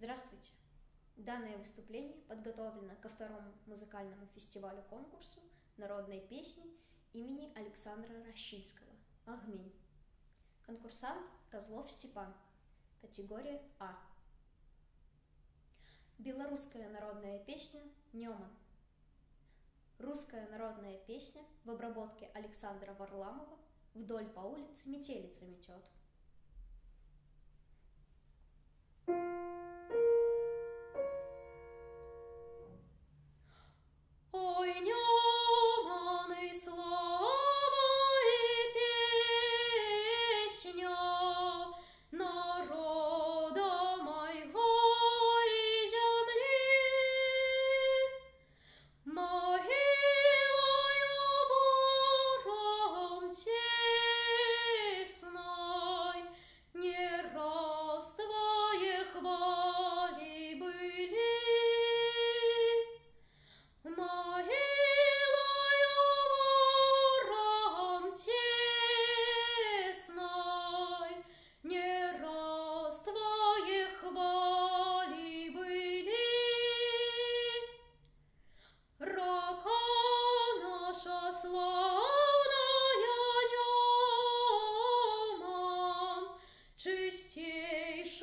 Здравствуйте! Данное выступление подготовлено ко второму музыкальному фестивалю-конкурсу народной песни имени Александра Рощинского «Агмень». Конкурсант Козлов Степан. Категория А. Белорусская народная песня «Неман». Русская народная песня в обработке Александра Варламова «Вдоль по улице метелица метет». Ой, Неман, и слава, и песня народа моего и земли, могилою вором тесной, не раз твои хвали были. Могилою вором тесной, не раз твои хвали были. Рака наша славная Неман, чистейшая